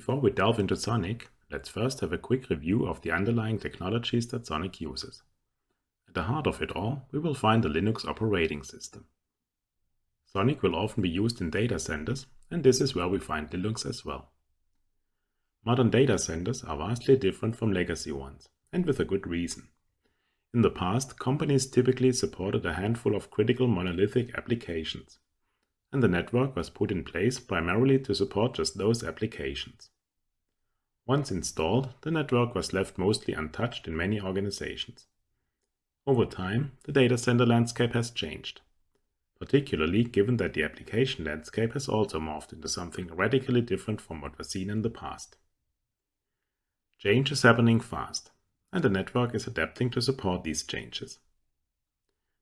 Before we delve into SONiC, let's first have a quick review of the underlying technologies that SONiC uses. At the heart of it all, we will find the Linux operating system. SONiC will often be used in data centers, and this is where we find Linux as well. Modern data centers are vastly different from legacy ones, and with a good reason. In the past, companies typically supported a handful of critical monolithic applications, and the network was put in place primarily to support just those applications. Once installed, the network was left mostly untouched in many organizations. Over time, the data center landscape has changed, particularly given that the application landscape has also morphed into something radically different from what was seen in the past. Change is happening fast, and the network is adapting to support these changes.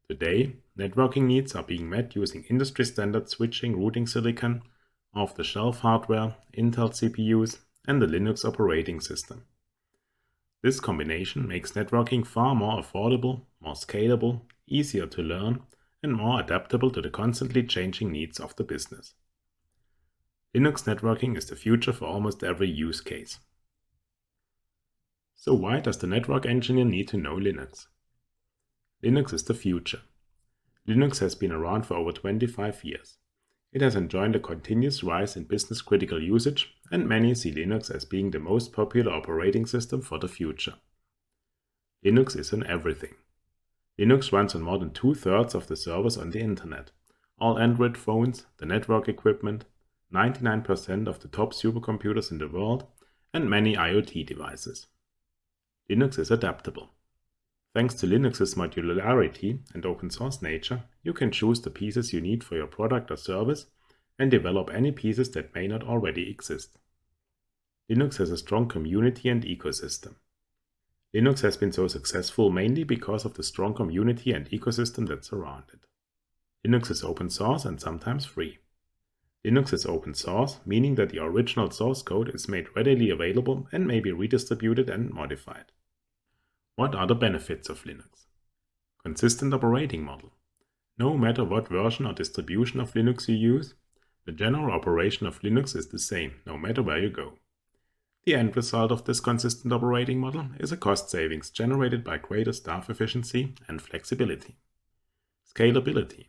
Today, networking needs are being met using industry-standard switching routing silicon, off-the-shelf hardware, Intel CPUs, and the Linux operating system. This combination makes networking far more affordable, more scalable, easier to learn, and more adaptable to the constantly changing needs of the business. Linux networking is the future for almost every use case. So why does the network engineer need to know Linux? Linux is the future. Linux has been around for over 25 years. It has enjoyed a continuous rise in business-critical usage, and many see Linux as being the most popular operating system for the future. Linux is in everything. Linux runs on more than 2/3 of the servers on the internet, all Android phones, the network equipment, 99% of the top supercomputers in the world, and many IoT devices. Linux is adaptable. Thanks to Linux's modularity and open source nature, you can choose the pieces you need for your product or service and develop any pieces that may not already exist. Linux has a strong community and ecosystem. Linux has been so successful mainly because of the strong community and ecosystem that surround it. Linux is open source and sometimes free. Linux is open source, meaning that the original source code is made readily available and may be redistributed and modified. What are the benefits of Linux? Consistent operating model. No matter what version or distribution of Linux you use, the general operation of Linux is the same, no matter where you go. The end result of this consistent operating model is a cost savings generated by greater staff efficiency and flexibility. Scalability.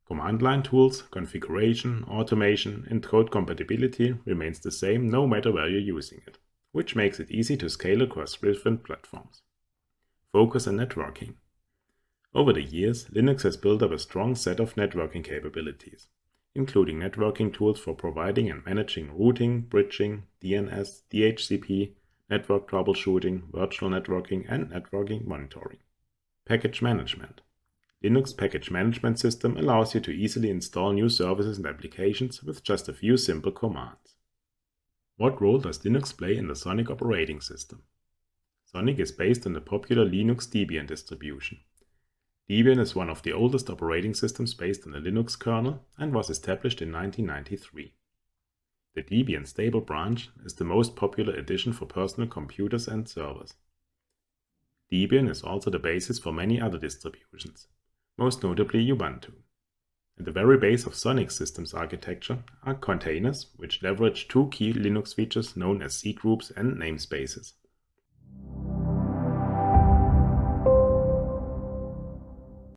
Command line tools, configuration, automation, and code compatibility remains the same no matter where you're using it, which makes it easy to scale across different platforms. Focus on networking. Over the years, Linux has built up a strong set of networking capabilities, including networking tools for providing and managing routing, bridging, DNS, DHCP, network troubleshooting, virtual networking, and networking monitoring. Package management. Linux package management system allows you to easily install new services and applications with just a few simple commands. What role does Linux play in the SONiC operating system? SONiC is based on the popular Linux Debian distribution. Debian is one of the oldest operating systems based on the Linux kernel and was established in 1993. The Debian stable branch is the most popular edition for personal computers and servers. Debian is also the basis for many other distributions, most notably Ubuntu. At the very base of SONiC systems architecture are containers, which leverage two key Linux features known as C groups and namespaces.